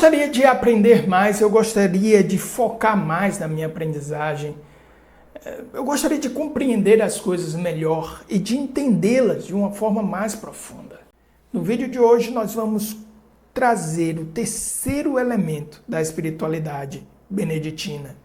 gostaria de aprender mais, eu gostaria de focar mais na minha aprendizagem. Eu gostaria de compreender as coisas melhor e de entendê-las de uma forma mais profunda. No vídeo de hoje nós vamos trazer o terceiro elemento da espiritualidade beneditina,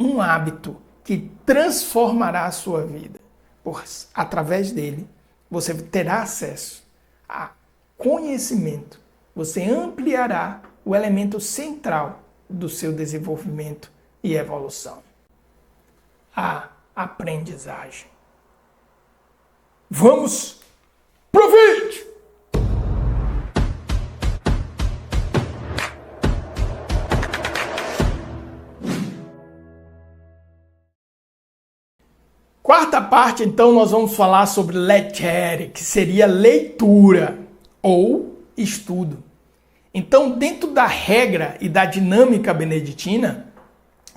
um hábito que transformará a sua vida, pois através dele você terá acesso a conhecimento, você ampliará o elemento central do seu desenvolvimento e evolução, a aprendizagem. Vamos pro vídeo! Quarta parte, então, nós vamos falar sobre leggere, que seria leitura ou estudo. Então, dentro da regra e da dinâmica beneditina,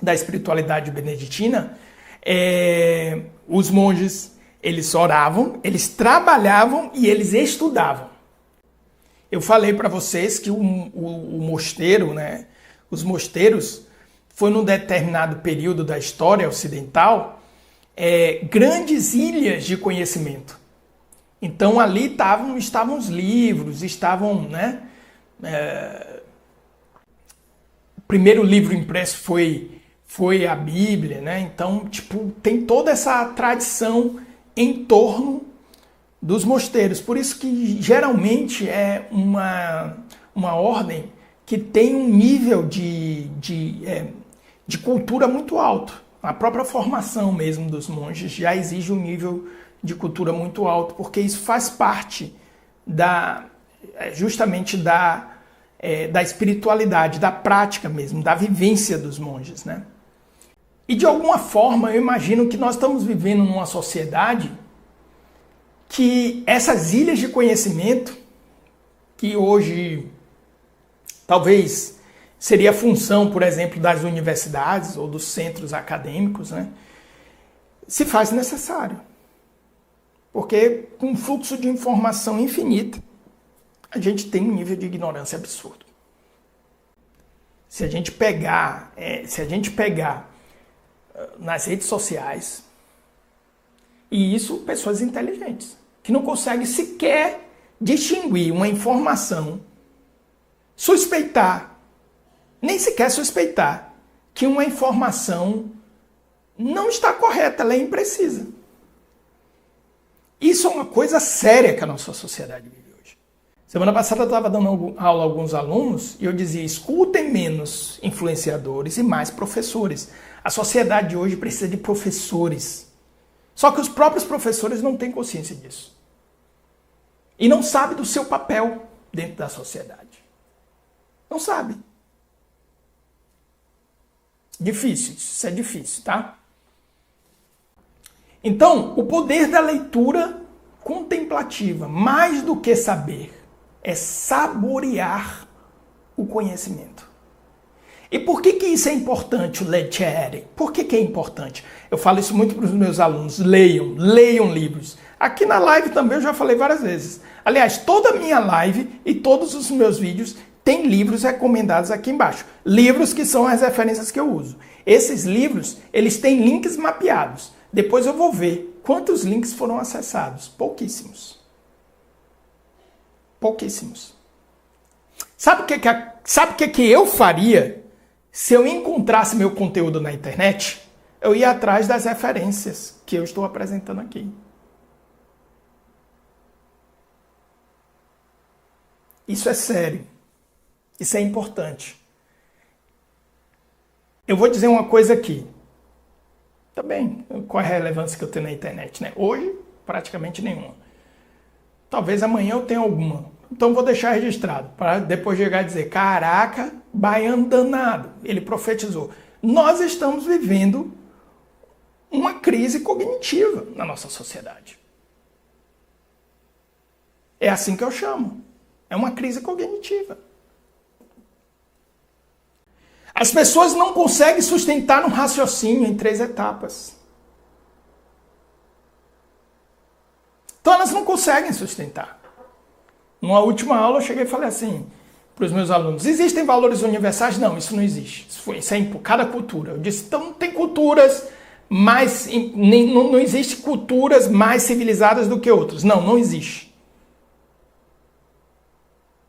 da espiritualidade beneditina, os monges, eles oravam, eles trabalhavam e eles estudavam. Eu falei para vocês que o mosteiro, né, os mosteiros, foi num determinado período da história ocidental, grandes ilhas de conhecimento. Então ali estavam os livros, estavam, né? O primeiro livro impresso foi a Bíblia, né? Então, tem toda essa tradição em torno dos mosteiros. Por isso que geralmente é uma ordem que tem um nível de cultura muito alto. A própria formação mesmo dos monges já exige um nível de cultura muito alto, porque isso faz parte justamente da espiritualidade, da prática mesmo, da vivência dos monges, né? E de alguma forma eu imagino que nós estamos vivendo numa sociedade que essas ilhas de conhecimento, que hoje talvez seria a função, por exemplo, das universidades ou dos centros acadêmicos, né, se faz necessário. Porque com um fluxo de informação infinita, a gente tem um nível de ignorância absurdo. Se a gente pegar nas redes sociais, e isso pessoas inteligentes, que não conseguem sequer distinguir uma informação, nem sequer suspeitar que uma informação não está correta, ela é imprecisa. Isso é uma coisa séria que a nossa sociedade vive hoje. Semana passada eu estava dando aula a alguns alunos e eu dizia, escutem menos influenciadores e mais professores. A sociedade de hoje precisa de professores. Só que os próprios professores não têm consciência disso. E não sabem do seu papel dentro da sociedade. Não sabe. Difícil, isso é difícil, tá? Então, o poder da leitura contemplativa, mais do que saber, é saborear o conhecimento. E por que isso é importante, o leggere? Por que é importante? Eu falo isso muito para os meus alunos, leiam livros. Aqui na live também eu já falei várias vezes. Aliás, toda a minha live e todos os meus vídeos tem livros recomendados aqui embaixo. Livros que são as referências que eu uso. Esses livros, eles têm links mapeados. Depois eu vou ver quantos links foram acessados. Pouquíssimos. Pouquíssimos. Sabe o que eu faria se eu encontrasse meu conteúdo na internet? Eu ia atrás das referências que eu estou apresentando aqui. Isso é sério. Isso é importante. Eu vou dizer uma coisa aqui. Também, qual é a relevância que eu tenho na internet, né? Hoje, praticamente nenhuma. Talvez amanhã eu tenha alguma. Então vou deixar registrado, para depois chegar e dizer, caraca, baiano danado. Ele profetizou. Nós estamos vivendo uma crise cognitiva na nossa sociedade. É assim que eu chamo. É uma crise cognitiva. As pessoas não conseguem sustentar um raciocínio em 3 etapas. Então elas não conseguem sustentar. Numa última aula eu cheguei e falei assim, para os meus alunos. Existem valores universais? Não, isso não existe. Isso é em cada cultura. Eu disse, então não tem culturas mais... Não existe culturas mais civilizadas do que outras. Não, não existe.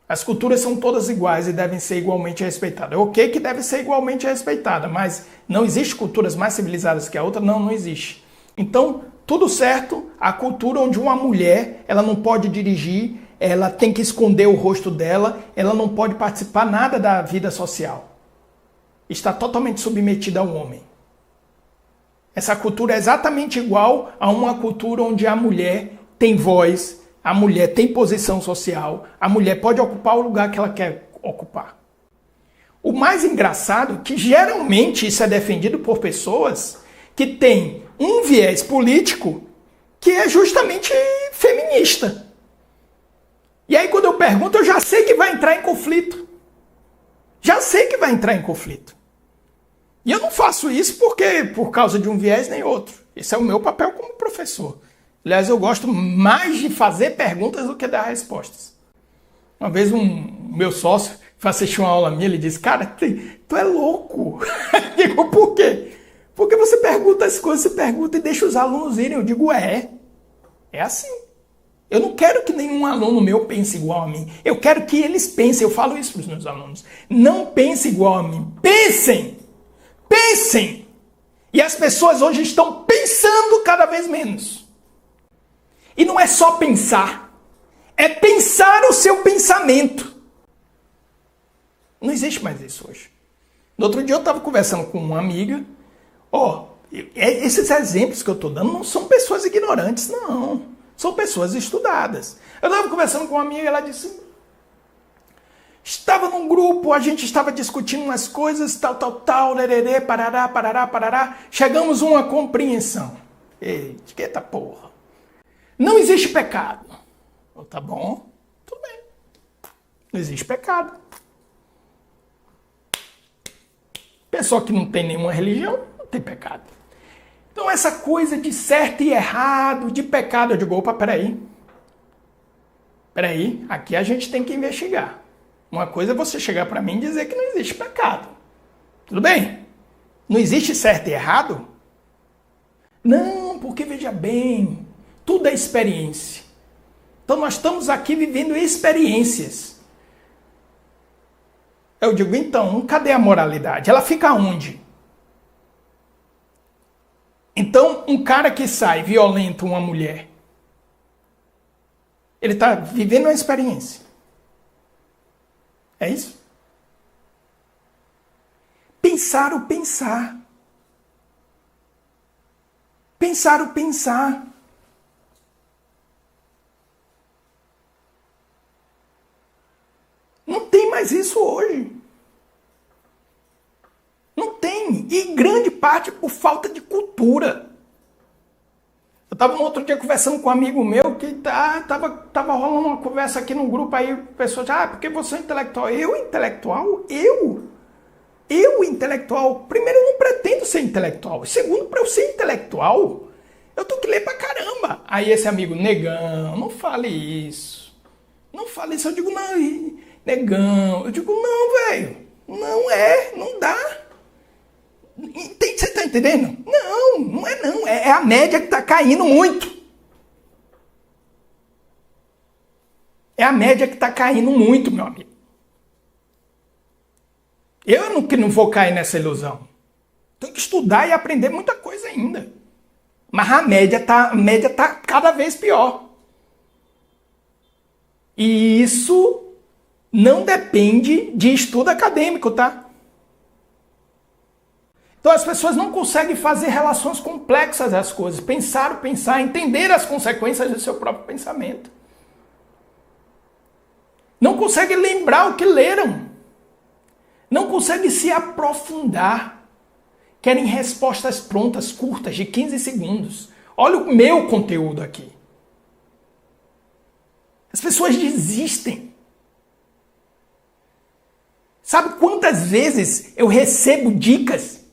As culturas são todas iguais e devem ser igualmente respeitadas. É ok que deve ser igualmente respeitada, mas não existe culturas mais civilizadas que a outra? Não, não existe. Então, tudo certo, a cultura onde uma mulher, ela não pode dirigir, ela tem que esconder o rosto dela, ela não pode participar nada da vida social. Está totalmente submetida ao homem. Essa cultura é exatamente igual a uma cultura onde a mulher tem voz, a mulher tem posição social, a mulher pode ocupar o lugar que ela quer ocupar. O mais engraçado é que geralmente isso é defendido por pessoas que têm um viés político que é justamente feminista. E aí quando eu pergunto, eu já sei que vai entrar em conflito. Já sei que vai entrar em conflito. E eu não faço isso por causa de um viés nem outro. Esse é o meu papel como professor. Aliás, eu gosto mais de fazer perguntas do que dar respostas. Uma vez meu sócio foi assistir uma aula minha, ele disse, cara, tu é louco. Eu digo, por quê? Porque você pergunta as coisas, você pergunta e deixa os alunos irem. Eu digo, é assim. Eu não quero que nenhum aluno meu pense igual a mim. Eu quero que eles pensem, eu falo isso para os meus alunos. Não pensem igual a mim, pensem! Pensem! E as pessoas hoje estão pensando cada vez menos. E não é só pensar, é pensar o seu pensamento. Não existe mais isso hoje. No outro dia eu estava conversando com uma amiga. Esses exemplos que eu estou dando não são pessoas ignorantes, não. São pessoas estudadas. Eu estava conversando com uma amiga e ela disse... Estava num grupo, a gente estava discutindo umas coisas, tal, lererê, parará. Chegamos a uma compreensão. Eita porra. Não existe pecado. Tá bom, tudo bem. Não existe pecado. Pessoa que não tem nenhuma religião, não tem pecado. Então essa coisa de certo e errado, de pecado, eu digo, opa, peraí, aqui a gente tem que investigar. Uma coisa é você chegar para mim e dizer que não existe pecado. Tudo bem? Não existe certo e errado? Não, porque veja bem, tudo é experiência. Então nós estamos aqui vivendo experiências. Eu digo, então, cadê a moralidade? Ela fica onde? Então, um cara que sai violenta uma mulher, ele está vivendo uma experiência. É isso? Pensar o pensar. Pensar o pensar. Não tem mais isso hoje. Não tem. E grande parte por falta de cultura. Eu estava no outro dia conversando com um amigo meu que tava rolando uma conversa aqui no grupo, aí a pessoa diz, porque você é intelectual. Eu intelectual? Eu intelectual? Primeiro, eu não pretendo ser intelectual. Segundo, para eu ser intelectual, eu tenho que ler pra caramba. Aí esse amigo, negão, não fale isso. Não fale isso. Eu digo, não, negão. Eu digo, não, velho. Não dá. Você tá entendendo? Não é não. É a média que tá caindo muito. É a média que tá caindo muito, meu amigo. Eu não vou cair nessa ilusão. Tenho que estudar e aprender muita coisa ainda. Mas a média tá cada vez pior. E isso não depende de estudo acadêmico, tá? Então as pessoas não conseguem fazer relações complexas das coisas, pensar, entender as consequências do seu próprio pensamento. Não conseguem lembrar o que leram. Não conseguem se aprofundar. Querem respostas prontas, curtas, de 15 segundos. Olha o meu conteúdo aqui. As pessoas desistem. Sabe quantas vezes eu recebo dicas?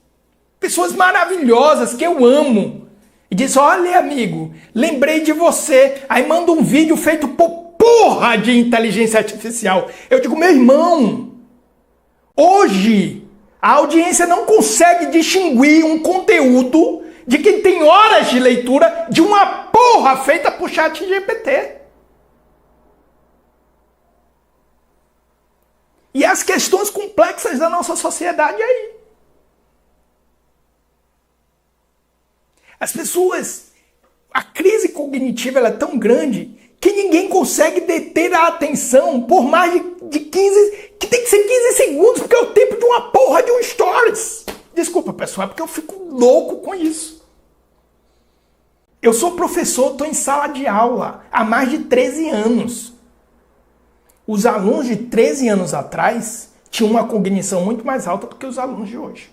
Pessoas maravilhosas que eu amo. E diz, olha amigo, lembrei de você. Aí manda um vídeo feito por porra de inteligência artificial. Eu digo, meu irmão, hoje a audiência não consegue distinguir um conteúdo de quem tem horas de leitura de uma porra feita por ChatGPT. E as questões complexas da nossa sociedade aí. As pessoas, a crise cognitiva ela é tão grande que ninguém consegue deter a atenção por mais de 15, que tem que ser 15 segundos, porque é o tempo de uma porra de um stories. Desculpa, pessoal, é porque eu fico louco com isso. Eu sou professor, estou em sala de aula há mais de 13 anos. Os alunos de 13 anos atrás tinham uma cognição muito mais alta do que os alunos de hoje.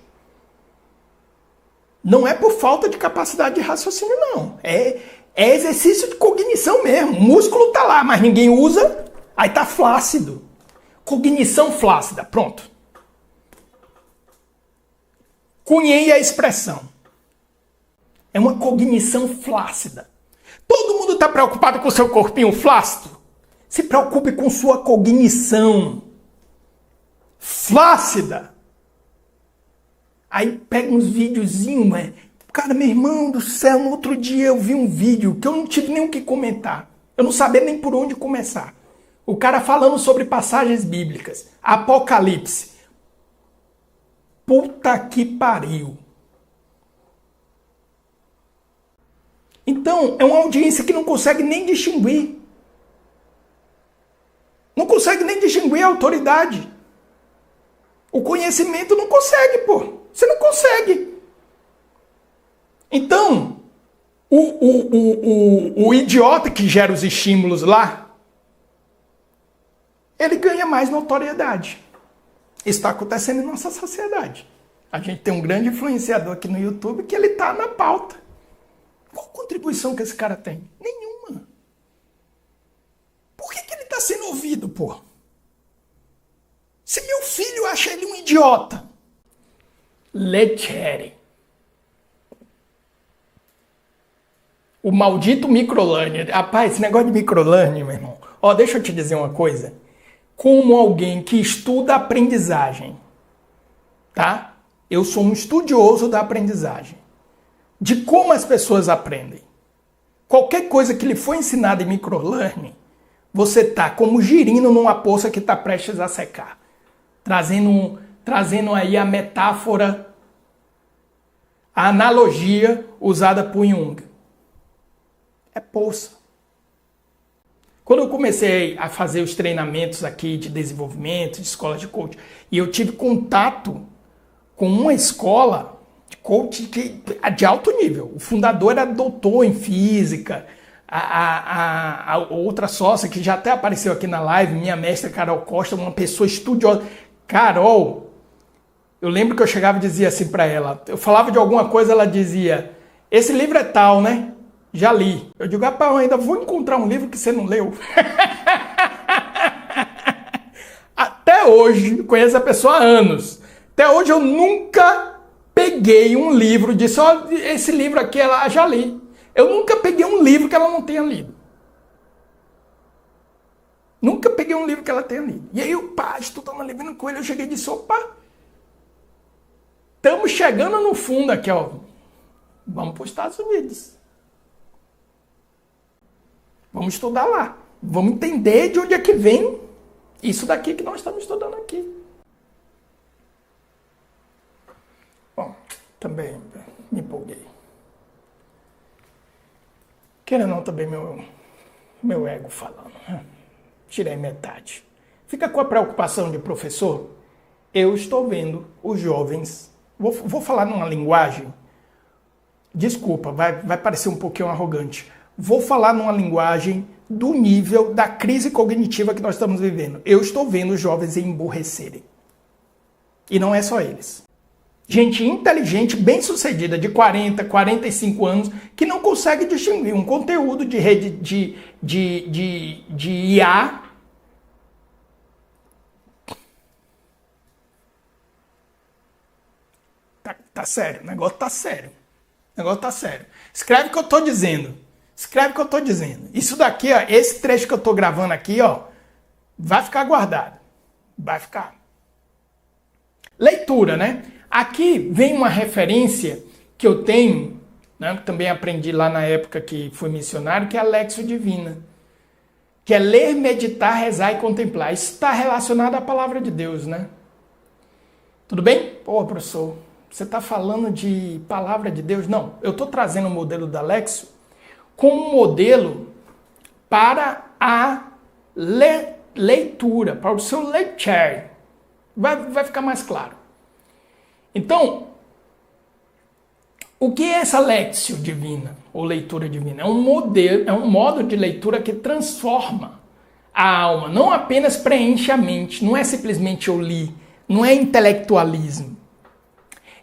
Não é por falta de capacidade de raciocínio, não. É exercício de cognição mesmo. O músculo tá lá, mas ninguém usa, aí tá flácido. Cognição flácida, pronto. Cunhei a expressão. É uma cognição flácida. Todo mundo tá preocupado com o seu corpinho flácido? Se preocupe com sua cognição flácida. Aí pega uns videozinhos, mas... Cara, meu irmão do céu, no outro dia eu vi um vídeo que eu não tive nem o que comentar. Eu não sabia nem por onde começar. O cara falando sobre passagens bíblicas. Apocalipse. Puta que pariu. Então, é uma audiência que não consegue nem distinguir. Não consegue nem distinguir a autoridade. O conhecimento não consegue, pô. Você não consegue. Então, o idiota que gera os estímulos lá, ele ganha mais notoriedade. Isso está acontecendo em nossa sociedade. A gente tem um grande influenciador aqui no YouTube que ele está na pauta. Qual contribuição que esse cara tem? Nenhuma. Por que ele está sendo ouvido, pô? Se meu filho acha ele um idiota. Lettere. O maldito microlearning. Rapaz, esse negócio de microlearning, meu irmão. Ó, deixa eu te dizer uma coisa. Como alguém que estuda aprendizagem, tá? Eu sou um estudioso da aprendizagem. De como as pessoas aprendem. Qualquer coisa que lhe foi ensinada em microlearning, você tá como girino numa poça que tá prestes a secar. Trazendo aí a metáfora, a analogia usada por Jung. É poça. Quando eu comecei a fazer os treinamentos aqui de desenvolvimento, de escola de coaching, e eu tive contato com uma escola de coaching de alto nível. O fundador era doutor em física, a outra sócia que já até apareceu aqui na live, minha mestra Carol Costa, uma pessoa estudiosa. Carol, eu lembro que eu chegava e dizia assim para ela, eu falava de alguma coisa, ela dizia, esse livro é tal, né? Já li. Eu digo, rapaz, eu ainda vou encontrar um livro que você não leu. Até hoje, conheço a pessoa há anos. Até hoje eu nunca peguei um livro e disse, ó, esse livro aqui ela já li. Eu nunca peguei um livro que ela não tenha lido. Nunca peguei um livro que ela tenha lido. E aí eu, pá, estudando livro com ele, eu cheguei e disse, opa, estamos chegando no fundo aqui, ó. Vamos para os Estados Unidos. Vamos estudar lá. Vamos entender de onde é que vem isso daqui que nós estamos estudando aqui. Bom, também me empolguei. Querendo ou não, também meu ego falando. Tirei metade. Fica com a preocupação de professor? Eu estou vendo os jovens... Vou falar numa linguagem... Desculpa, vai parecer um pouquinho arrogante. Vou falar numa linguagem do nível da crise cognitiva que nós estamos vivendo. Eu estou vendo os jovens emburrecerem. E não é só eles. Gente inteligente, bem-sucedida, de 40, 45 anos, que não consegue distinguir um conteúdo de rede de IA. Tá sério, o negócio tá sério. O negócio tá sério. Escreve o que eu tô dizendo. Escreve o que eu estou dizendo. Isso daqui, ó, esse trecho que eu estou gravando aqui, ó, vai ficar guardado. Vai ficar. Leitura, né? Aqui vem uma referência que eu tenho, né, que também aprendi lá na época que fui missionário, que é a Lexio Divina. Que é ler, meditar, rezar e contemplar. Isso está relacionado à palavra de Deus, né? Tudo bem? Pô, professor, você está falando de palavra de Deus? Não, eu estou trazendo o modelo da Lexio como um modelo para a leitura, para o seu lecture. Vai ficar mais claro. Então, o que é essa Lexio Divina, ou leitura divina? É um modelo, é um modo de leitura que transforma a alma, não apenas preenche a mente, não é simplesmente eu li, não é intelectualismo.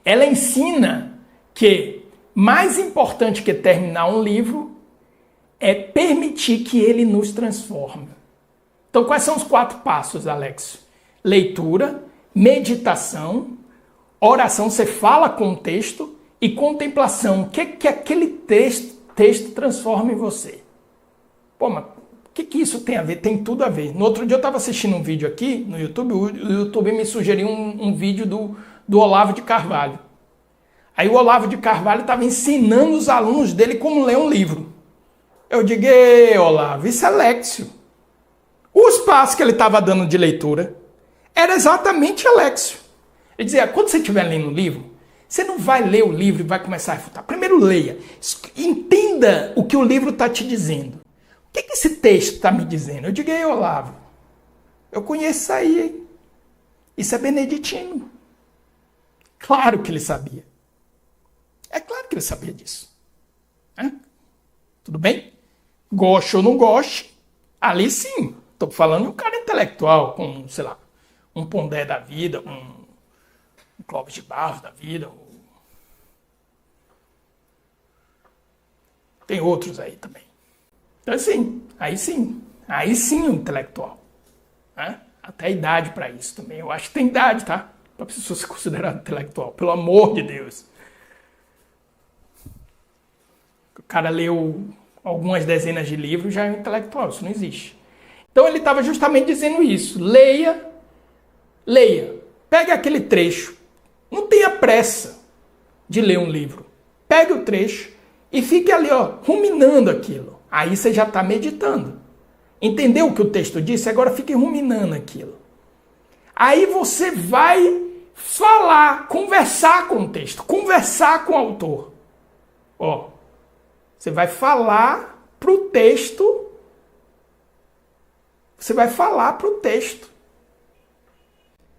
Ela ensina que mais importante que terminar um livro é permitir que ele nos transforme. Então, quais são os 4 passos, Alex? Leitura, meditação, oração, você fala com o texto, e contemplação, o que aquele texto transforma em você. Pô, mas o que isso tem a ver? Tem tudo a ver. No outro dia eu estava assistindo um vídeo aqui no YouTube, o YouTube me sugeriu um vídeo do Olavo de Carvalho. Aí o Olavo de Carvalho estava ensinando os alunos dele como ler um livro. Eu digo, Olavo, isso é Lexio. Os passos que ele estava dando de leitura era exatamente a Lexio. Ele dizia, quando você estiver lendo um livro, você não vai ler o livro e vai começar a refutar. Primeiro leia, entenda o que o livro está te dizendo. O que esse texto está me dizendo? Eu digo, Olavo, eu conheço isso aí, hein? Isso é beneditino. Claro que ele sabia. É claro que ele sabia disso. Tudo bem? Goste ou não goste, ali sim. Estou falando de um cara intelectual, com, sei lá, um Pondé da vida, um Clóvis de Barros da vida. Tem outros aí também. Então, assim, aí sim o intelectual. Né? Até a idade para isso também. Eu acho que tem idade, tá? Para a pessoa ser considerada intelectual. Pelo amor de Deus. O cara leu algumas dezenas de livros, já é um intelectual. Isso não existe. Então ele estava justamente dizendo isso. Leia. Pegue aquele trecho. Não tenha pressa de ler um livro. Pegue o trecho e fique ali, ó, ruminando aquilo. Aí você já está meditando. Entendeu o que o texto disse? Agora fique ruminando aquilo. Aí você vai falar, conversar com o texto, conversar com o autor. Ó, você vai falar para o texto. Você vai falar para o texto.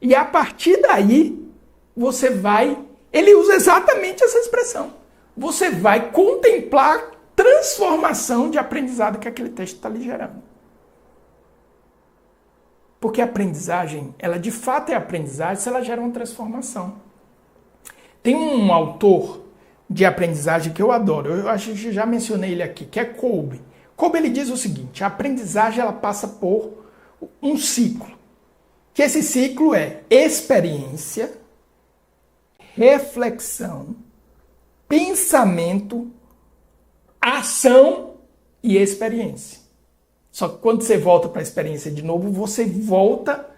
E a partir daí, você vai... Ele usa exatamente essa expressão. Você vai contemplar a transformação de aprendizado que aquele texto está lhe gerando. Porque a aprendizagem, ela de fato é aprendizagem se ela gera uma transformação. Tem um autor de aprendizagem que eu adoro, eu acho que já mencionei ele aqui, que é Kolbe. Kolbe, ele diz o seguinte, a aprendizagem ela passa por um ciclo. Que esse ciclo é experiência, reflexão, pensamento, ação e experiência. Só que quando você volta para a experiência de novo, você volta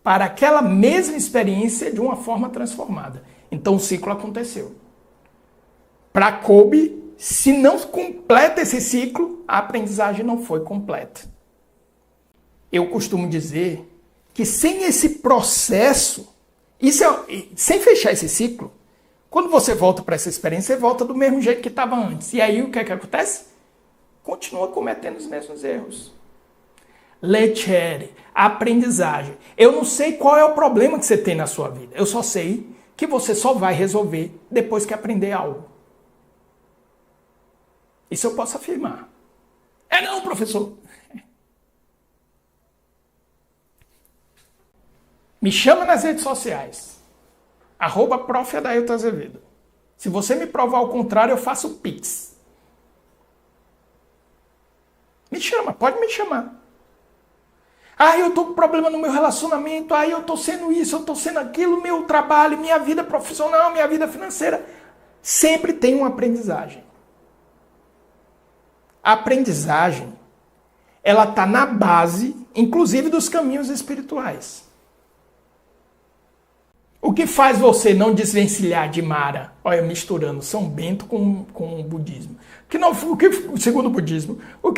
para aquela mesma experiência de uma forma transformada. Então o ciclo aconteceu. Para Kolbe, se não completa esse ciclo, a aprendizagem não foi completa. Eu costumo dizer que sem esse processo, sem fechar esse ciclo, quando você volta para essa experiência, você volta do mesmo jeito que estava antes. E aí o que é que acontece? Continua cometendo os mesmos erros. Leggere, aprendizagem. Eu não sei qual é o problema que você tem na sua vida. Eu só sei que você só vai resolver depois que aprender algo. Isso eu posso afirmar. Não, professor. Me chama nas redes sociais. @Prof. Adailton Azevedo. Se você me provar o contrário, eu faço o Pix. Me chama, pode me chamar. Eu tô com problema no meu relacionamento, eu tô sendo isso, eu tô sendo aquilo, meu trabalho, minha vida profissional, minha vida financeira. Sempre tem uma aprendizagem. A aprendizagem, ela está na base, inclusive, dos caminhos espirituais. O que faz você não desvencilhar de Mara? Olha, misturando São Bento com o budismo. Segundo o budismo, o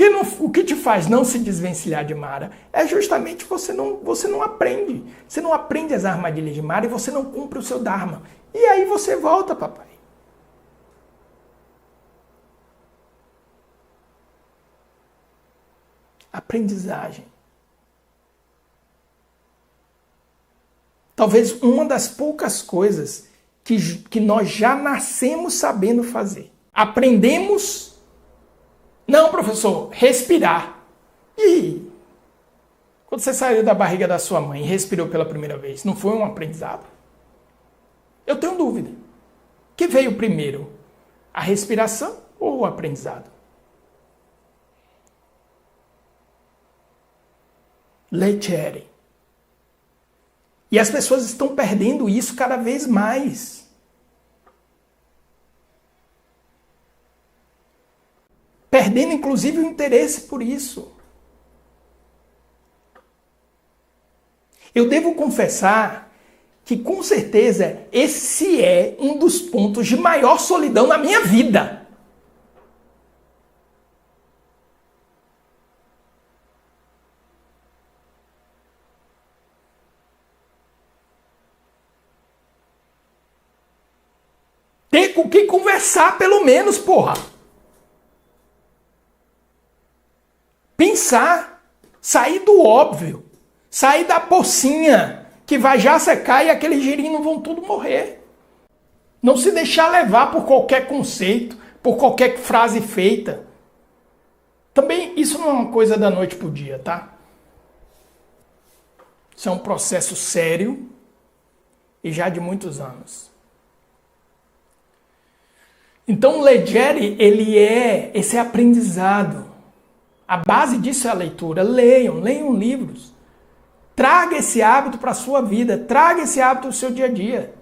que te faz não se desvencilhar de Mara é justamente você não aprende. Você não aprende as armadilhas de Mara e você não cumpre o seu Dharma. E aí você volta, papai. Aprendizagem. Talvez uma das poucas coisas que nós já nascemos sabendo fazer. Aprendemos, não, professor, respirar. E quando você saiu da barriga da sua mãe e respirou pela primeira vez, não foi um aprendizado? Eu tenho dúvida. O que veio primeiro? A respiração ou o aprendizado? Leggere. E as pessoas estão perdendo isso cada vez mais. Perdendo, inclusive, o interesse por isso. Eu devo confessar que, com certeza, esse é um dos pontos de maior solidão na minha vida. Ter com quem conversar, pelo menos, porra. Pensar. Sair do óbvio. Sair da pocinha que vai já secar e aqueles girinos vão tudo morrer. Não se deixar levar por qualquer conceito, por qualquer frase feita. Também, isso não é uma coisa da noite pro dia, tá? Isso é um processo sério e já de muitos anos. Então, o Leggere, ele é esse aprendizado. A base disso é a leitura. Leiam livros. Traga esse hábito para a sua vida. Traga esse hábito para o seu dia a dia.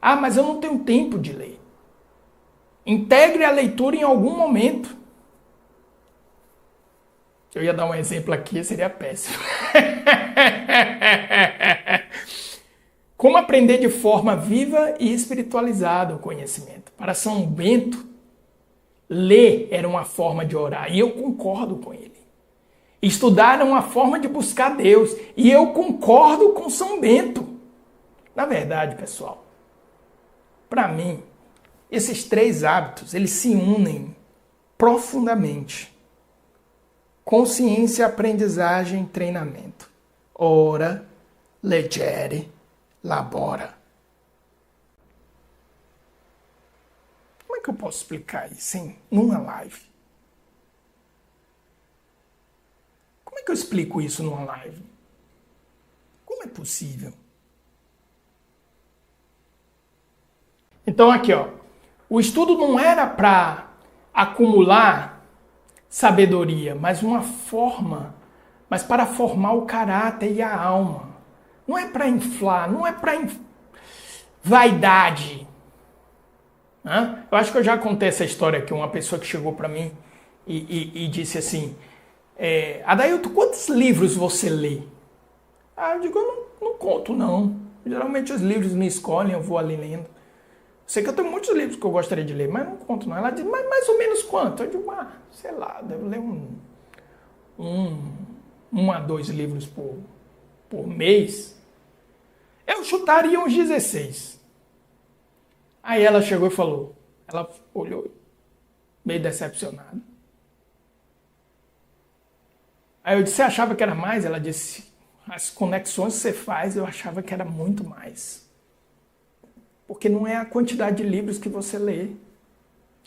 Ah, mas eu não tenho tempo de ler. Integre a leitura em algum momento. Eu ia dar um exemplo aqui, seria péssimo. Como aprender de forma viva e espiritualizada o conhecimento? Para São Bento, ler era uma forma de orar, e eu concordo com ele. Estudar era uma forma de buscar Deus, e eu concordo com São Bento. Na verdade, pessoal, para mim, esses três hábitos, eles se unem profundamente. Consciência, aprendizagem, treinamento. Ora, leggere, labora. Como é que eu posso explicar isso, hein? Numa live? Como é que eu explico isso numa live? Como é possível? Então aqui, ó, o estudo não era para acumular sabedoria, mas para formar o caráter e a alma. Não é para inflar, não é para vaidade. Eu acho que eu já contei essa história aqui, uma pessoa que chegou para mim e disse assim, Adailton, quantos livros você lê? Eu digo, eu não conto não. Geralmente os livros me escolhem, eu vou ali lendo. Sei que eu tenho muitos livros que eu gostaria de ler, mas não conto não. Ela diz, mas mais ou menos quanto? Eu digo, sei lá, devo ler um a dois livros por mês. Eu chutaria uns 16. Aí ela chegou e falou, ela olhou meio decepcionada. Aí eu disse, você achava que era mais? Ela disse, as conexões que você faz, eu achava que era muito mais. Porque não é a quantidade de livros que você lê,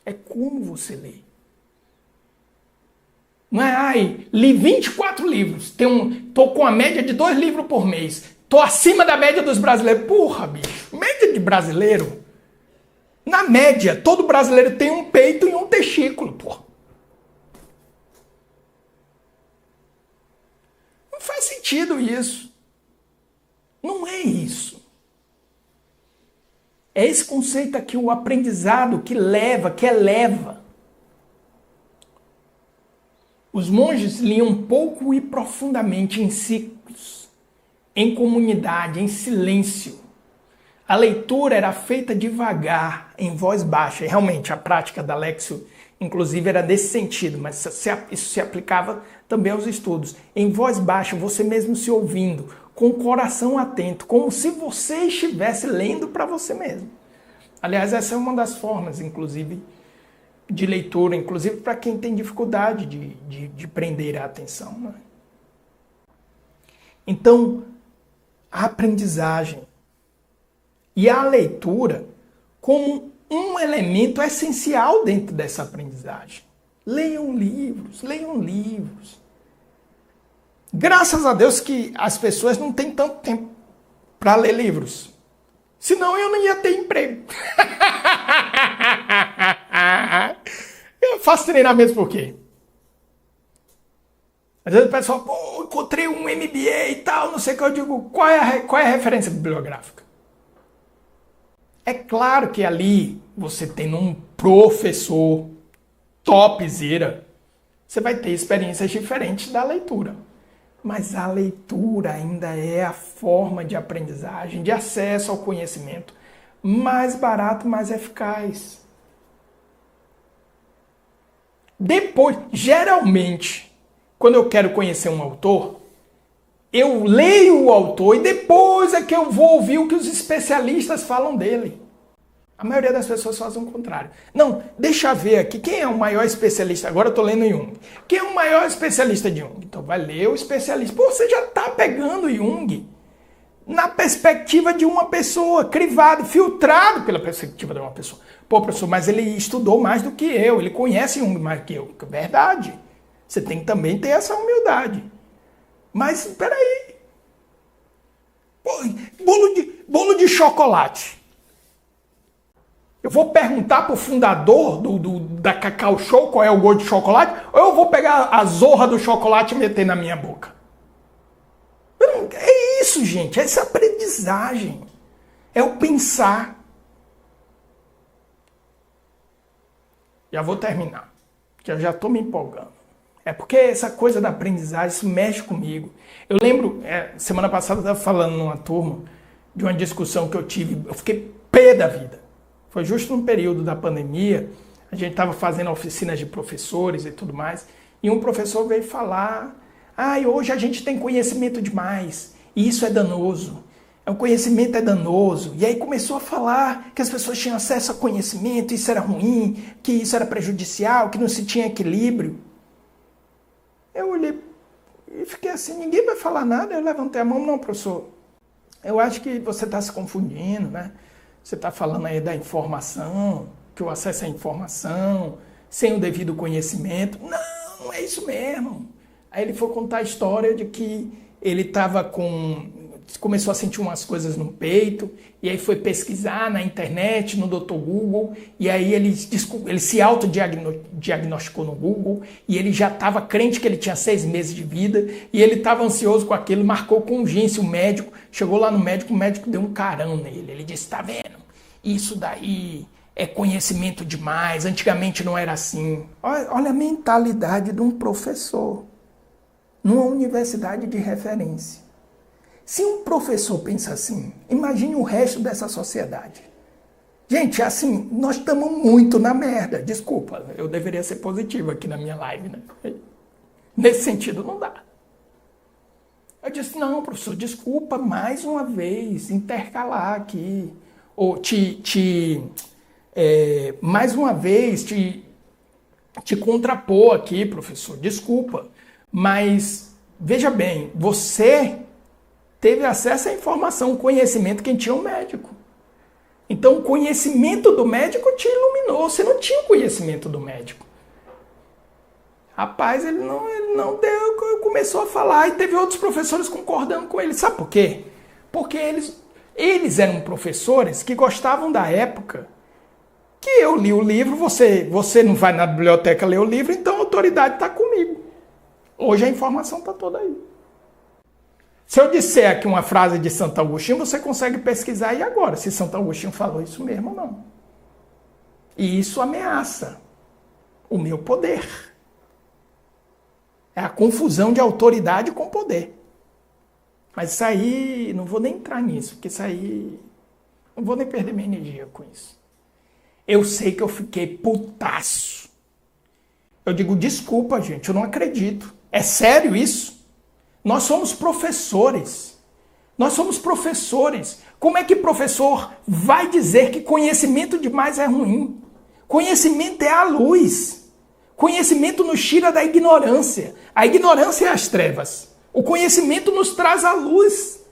é como você lê. Não é, li 24 livros, tô com a média de 2 livros por mês, tô acima da média dos brasileiros. Porra, bicho, média de brasileiro? Na média, todo brasileiro tem um peito e um testículo, porra. Não faz sentido isso. Não é isso. É esse conceito aqui, o aprendizado que eleva. Os monges liam pouco e profundamente em ciclos, em comunidade, em silêncio. A leitura era feita devagar, em voz baixa. E realmente a prática da Lexio, inclusive, era nesse sentido, mas isso se aplicava também aos estudos. Em voz baixa, você mesmo se ouvindo, com o coração atento, como se você estivesse lendo para você mesmo. Aliás, essa é uma das formas, inclusive, de leitura, inclusive para quem tem dificuldade de prender a atenção. Né? Então, a aprendizagem e a leitura como um elemento essencial dentro dessa aprendizagem. Leiam livros, leiam livros. Graças a Deus que as pessoas não têm tanto tempo para ler livros. Senão eu não ia ter emprego. Eu faço treinamento por quê? Às vezes o pessoal, pô, encontrei um MBA e tal, não sei o que, eu digo, qual é a referência bibliográfica? É claro que ali, você tendo um professor topzera, você vai ter experiências diferentes da leitura. Mas a leitura ainda é a forma de aprendizagem, de acesso ao conhecimento mais barato, mais eficaz. Depois, geralmente, quando eu quero conhecer um autor, eu leio o autor e depois é que eu vou ouvir o que os especialistas falam dele. A maioria das pessoas fazem o contrário. Não, deixa eu ver aqui, quem é o maior especialista? Agora eu estou lendo Jung. Quem é o maior especialista de Jung? Então vai ler o especialista. Pô, você já está pegando Jung na perspectiva de uma pessoa, crivado, filtrado pela perspectiva de uma pessoa. Pô, professor, mas ele estudou mais do que eu, ele conhece Jung mais do que eu. Verdade. Você tem que também ter essa humildade. Mas, peraí. Pô, bolo de chocolate. Eu vou perguntar pro fundador da Cacau Show qual é o gosto de chocolate, ou eu vou pegar a zorra do chocolate e meter na minha boca? É isso, gente. Essa aprendizagem. É o pensar. Já vou terminar, que eu já estou me empolgando. É porque essa coisa da aprendizagem, isso mexe comigo. Eu lembro, semana passada eu estava falando numa turma de uma discussão que eu tive, eu fiquei pé da vida. Foi justo no período da pandemia, a gente estava fazendo oficinas de professores e tudo mais, e um professor veio falar, hoje a gente tem conhecimento demais, e isso é danoso. O conhecimento é danoso. E aí começou a falar que as pessoas tinham acesso a conhecimento, isso era ruim, que isso era prejudicial, que não se tinha equilíbrio. Eu olhei e fiquei assim, ninguém vai falar nada. Eu levantei a mão, não, professor. Eu acho que você está se confundindo, né? Você está falando aí da informação, que o acesso à informação, sem o devido conhecimento. Não, é isso mesmo. Aí ele foi contar a história de que ele estava começou a sentir umas coisas no peito, e aí foi pesquisar na internet, no Dr. Google, e aí ele se autodiagnosticou no Google, e ele já estava crente que ele tinha 6 meses de vida, e ele estava ansioso com aquilo, marcou com urgência o médico, chegou lá no médico, o médico deu um carão nele, ele disse, tá vendo, isso daí é conhecimento demais, antigamente não era assim. Olha a mentalidade de um professor, numa universidade de referência. Se um professor pensa assim, imagine o resto dessa sociedade. Gente, assim, nós estamos muito na merda. Desculpa, eu deveria ser positivo aqui na minha live, né? Nesse sentido, não dá. Eu disse, não, professor, desculpa, mais uma vez, intercalar aqui. Ou mais uma vez, te contrapor aqui, professor, desculpa. Mas, veja bem, você teve acesso à informação, conhecimento, quem tinha um médico. Então, o conhecimento do médico te iluminou. Você não tinha o conhecimento do médico. Rapaz, ele não deu, começou a falar e teve outros professores concordando com ele. Sabe por quê? Porque eles eram professores que gostavam da época que eu li o livro, você não vai na biblioteca ler o livro, então a autoridade está comigo. Hoje a informação está toda aí. Se eu disser aqui uma frase de Santo Agostinho, você consegue pesquisar aí agora, se Santo Agostinho falou isso mesmo ou não. E isso ameaça o meu poder. É a confusão de autoridade com poder. Mas isso aí, não vou nem entrar nisso, porque isso aí, não vou nem perder minha energia com isso. Eu sei que eu fiquei putaço. Eu digo, desculpa, gente, eu não acredito. É sério isso? Nós somos professores. Nós somos professores. Como é que professor vai dizer que conhecimento demais é ruim? Conhecimento é a luz. Conhecimento nos tira da ignorância. A ignorância é as trevas. O conhecimento nos traz a luz.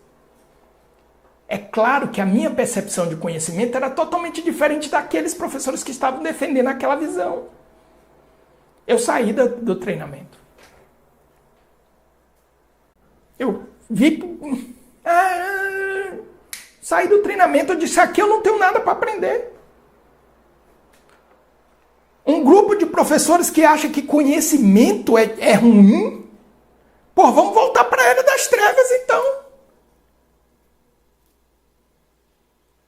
É claro que a minha percepção de conhecimento era totalmente diferente daqueles professores que estavam defendendo aquela visão. Eu saí do treinamento. Eu vi... saí do treinamento, eu disse, aqui eu não tenho nada para aprender. Um grupo de professores que acha que conhecimento é ruim, pô, vamos voltar para a era das trevas então.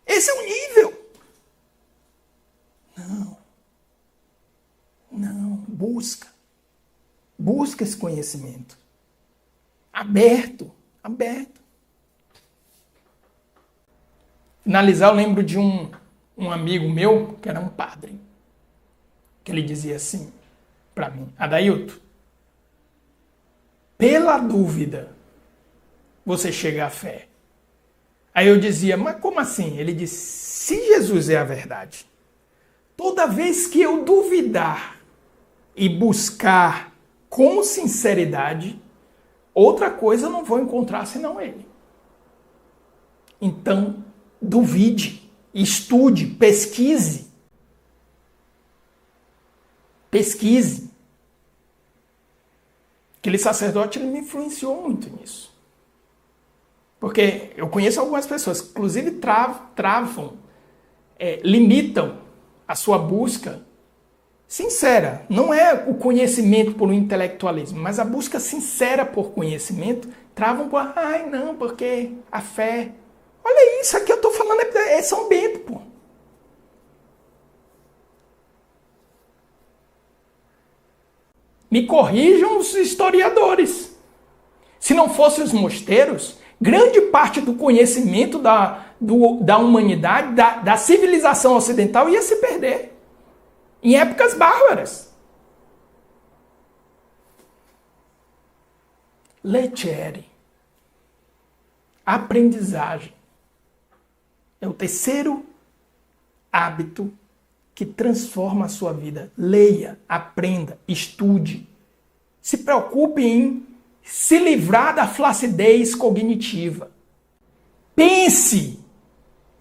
Esse é o nível. Não, busca. Busca esse conhecimento. Aberto. Finalizar, eu lembro de um amigo meu, que era um padre, que ele dizia assim para mim, Adailton, pela dúvida você chega à fé. Aí eu dizia, mas como assim? Ele disse, se Jesus é a verdade, toda vez que eu duvidar e buscar com sinceridade, outra coisa eu não vou encontrar senão ele. Então, duvide, estude, pesquise. Pesquise. Aquele sacerdote, ele me influenciou muito nisso. Porque eu conheço algumas pessoas que, inclusive, travam, limitam a sua busca sincera. Não é o conhecimento por um intelectualismo, mas a busca sincera por conhecimento, travam com não, porque a fé... Olha isso, aqui eu estou falando, é São Bento, pô. Me corrijam os historiadores. Se não fossem os mosteiros, grande parte do conhecimento da humanidade, da civilização ocidental ia se perder. Em épocas bárbaras. Leggere. Aprendizagem. É o terceiro hábito que transforma a sua vida. Leia, aprenda, estude. Se preocupe em se livrar da flacidez cognitiva. Pense.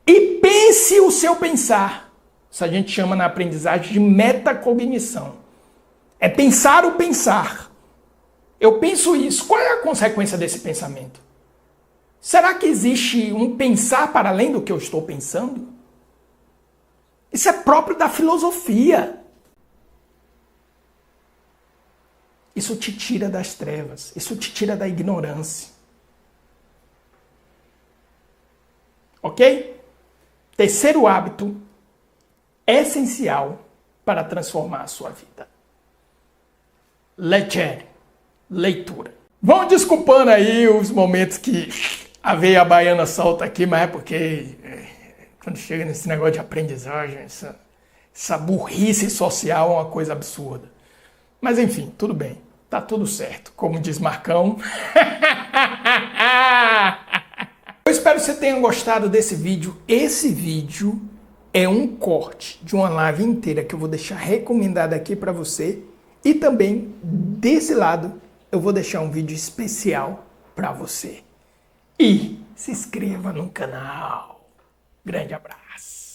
E pense o seu pensar. Isso a gente chama na aprendizagem de metacognição. É pensar o pensar. Eu penso isso. Qual é a consequência desse pensamento? Será que existe um pensar para além do que eu estou pensando? Isso é próprio da filosofia. Isso te tira das trevas. Isso te tira da ignorância. Ok? Terceiro hábito essencial para transformar a sua vida. Leggere. Leitura. Vão desculpando aí os momentos que a veia baiana solta aqui, mas é porque quando chega nesse negócio de aprendizagem, essa burrice social é uma coisa absurda. Mas enfim, tudo bem. Tá tudo certo. Como diz Marcão. Eu espero que você tenha gostado desse vídeo. Esse vídeo é um corte de uma live inteira que eu vou deixar recomendada aqui para você. E também, desse lado, eu vou deixar um vídeo especial para você. E se inscreva no canal. Grande abraço.